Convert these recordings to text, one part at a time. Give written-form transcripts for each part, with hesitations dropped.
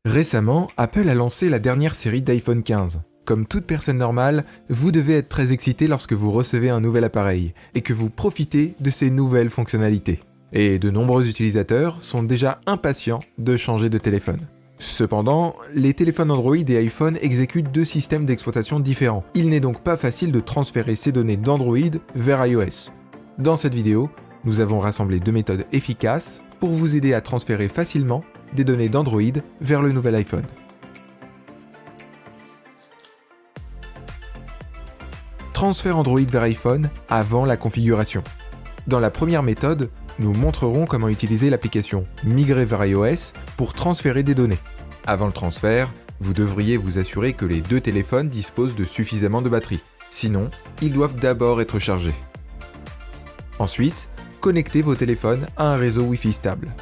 Récemment, Apple a lancé la dernière série d'iPhone 15. Comme toute personne normale, vous devez être très excité lorsque vous recevez un nouvel appareil et que vous profitez de ces nouvelles fonctionnalités. Et de nombreux utilisateurs sont déjà impatients de changer de téléphone. Cependant, les téléphones Android et iPhone exécutent deux systèmes d'exploitation différents. Il n'est donc pas facile de transférer ces données d'Android vers iOS. Dans cette vidéo, nous avons rassemblé deux méthodes efficaces pour vous aider à transférer facilement des données d'Android vers le nouvel iPhone. Transfert Android vers iPhone avant la configuration. Dans la première méthode, nous montrerons comment utiliser l'application Migrer vers iOS pour transférer des données. Avant le transfert, vous devriez vous assurer que les deux téléphones disposent de suffisamment de batterie. Sinon, ils doivent d'abord être chargés. Ensuite, connectez vos téléphones à un réseau Wi-Fi stable.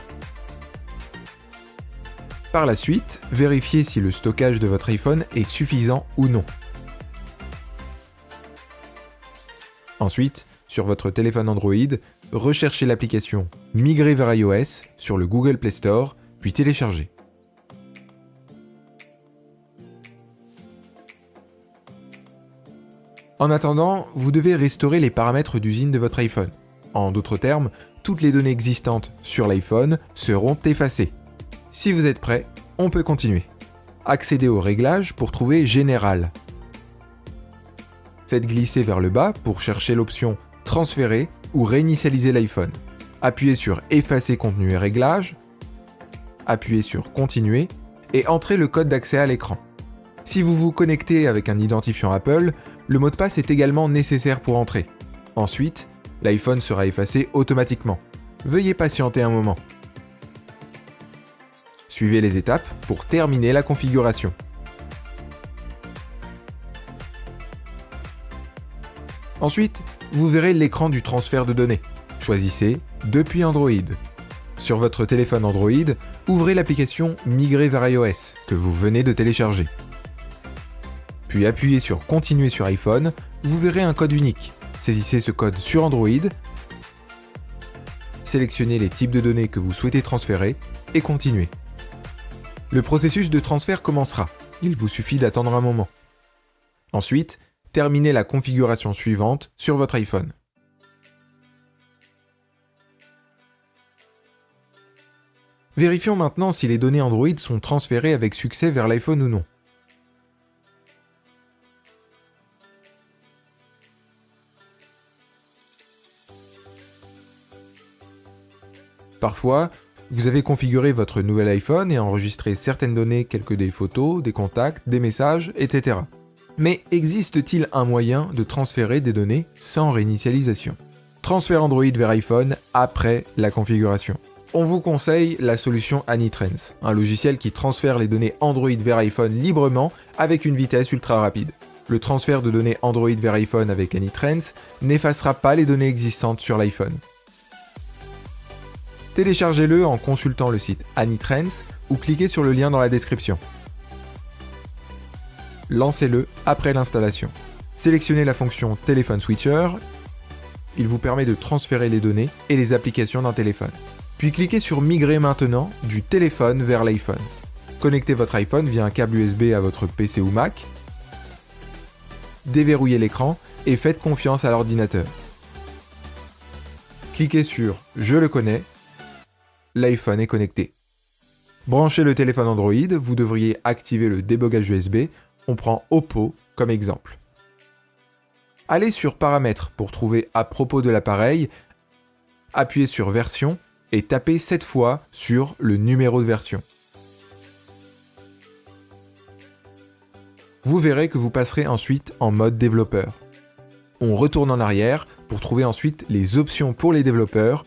Par la suite, vérifiez si le stockage de votre iPhone est suffisant ou non. Ensuite, sur votre téléphone Android, recherchez l'application Migrer vers iOS sur le Google Play Store, puis téléchargez. En attendant, vous devez restaurer les paramètres d'usine de votre iPhone. En d'autres termes, toutes les données existantes sur l'iPhone seront effacées. Si vous êtes prêt, on peut continuer. Accédez aux réglages pour trouver Général. Faites glisser vers le bas pour chercher l'option Transférer ou réinitialiser l'iPhone. Appuyez sur Effacer contenu et réglages. Appuyez sur Continuer et entrez le code d'accès à l'écran. Si vous vous connectez avec un identifiant Apple, le mot de passe est également nécessaire pour entrer. Ensuite, l'iPhone sera effacé automatiquement. Veuillez patienter un moment. Suivez les étapes pour terminer la configuration. Ensuite, vous verrez l'écran du transfert de données. Choisissez « Depuis Android ». Sur votre téléphone Android, ouvrez l'application Migrer vers iOS que vous venez de télécharger. Puis appuyez sur « Continuer sur iPhone », vous verrez un code unique. Saisissez ce code sur Android, sélectionnez les types de données que vous souhaitez transférer et continuez. Le processus de transfert commencera. Il vous suffit d'attendre un moment. Ensuite, terminez la configuration suivante sur votre iPhone. Vérifions maintenant si les données Android sont transférées avec succès vers l'iPhone ou non. Parfois, vous avez configuré votre nouvel iPhone et enregistré certaines données telles que des photos, des contacts, des messages, etc. Mais existe-t-il un moyen de transférer des données sans réinitialisation? Transfert Android vers iPhone après la configuration. On vous conseille la solution AnyTrans, un logiciel qui transfère les données Android vers iPhone librement avec une vitesse ultra rapide. Le transfert de données Android vers iPhone avec AnyTrans n'effacera pas les données existantes sur l'iPhone. Téléchargez-le en consultant le site AnyTrans ou cliquez sur le lien dans la description. Lancez-le après l'installation. Sélectionnez la fonction Téléphone Switcher. Il vous permet de transférer les données et les applications d'un téléphone. Puis cliquez sur Migrer maintenant du téléphone vers l'iPhone. Connectez votre iPhone via un câble USB à votre PC ou Mac. Déverrouillez l'écran et faites confiance à l'ordinateur. Cliquez sur Je le connais. L'iPhone est connecté. Branchez le téléphone Android, vous devriez activer le débogage USB. On prend Oppo comme exemple. Allez sur Paramètres pour trouver à propos de l'appareil, appuyez sur Version et tapez 7 fois sur le numéro de version. Vous verrez que vous passerez ensuite en mode développeur. On retourne en arrière pour trouver ensuite les options pour les développeurs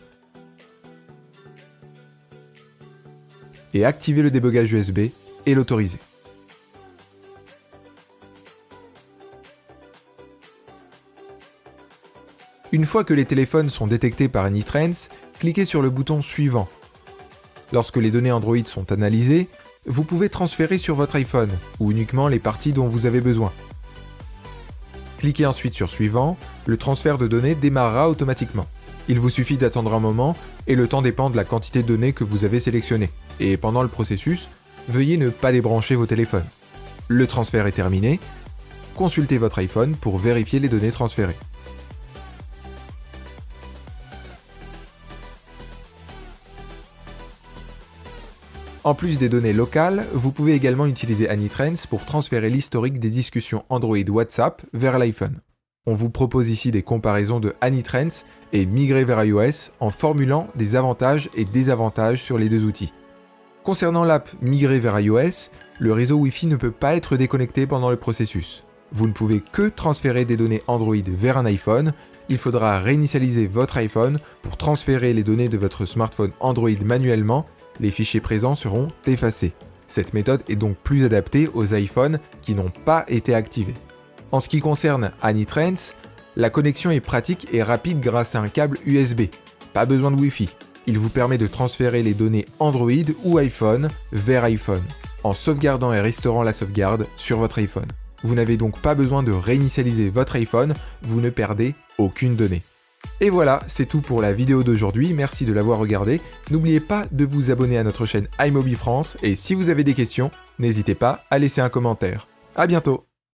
et activer le débogage USB et l'autoriser. Une fois que les téléphones sont détectés par AnyTrans, cliquez sur le bouton suivant. Lorsque les données Android sont analysées, vous pouvez transférer sur votre iPhone ou uniquement les parties dont vous avez besoin. Cliquez ensuite sur suivant, le transfert de données démarrera automatiquement. Il vous suffit d'attendre un moment et le temps dépend de la quantité de données que vous avez sélectionnées. Et pendant le processus, veuillez ne pas débrancher vos téléphones. Le transfert est terminé. Consultez votre iPhone pour vérifier les données transférées. En plus des données locales, vous pouvez également utiliser AnyTrends pour transférer l'historique des discussions Android WhatsApp vers l'iPhone. On vous propose ici des comparaisons de AnyTrends et migrer vers iOS en formulant des avantages et désavantages sur les deux outils. Concernant l'app migrer vers iOS, le réseau Wi-Fi ne peut pas être déconnecté pendant le processus. Vous ne pouvez que transférer des données Android vers un iPhone, il faudra réinitialiser votre iPhone pour transférer les données de votre smartphone Android manuellement. Les fichiers présents seront effacés. Cette méthode est donc plus adaptée aux iPhones qui n'ont pas été activés. En ce qui concerne AnyTrends, la connexion est pratique et rapide grâce à un câble USB. Pas besoin de Wi-Fi. Il vous permet de transférer les données Android ou iPhone vers iPhone, en sauvegardant et restaurant la sauvegarde sur votre iPhone. Vous n'avez donc pas besoin de réinitialiser votre iPhone, vous ne perdez aucune donnée. Et voilà, c'est tout pour la vidéo d'aujourd'hui, merci de l'avoir regardée. N'oubliez pas de vous abonner à notre chaîne iMobile France et si vous avez des questions, n'hésitez pas à laisser un commentaire. À bientôt!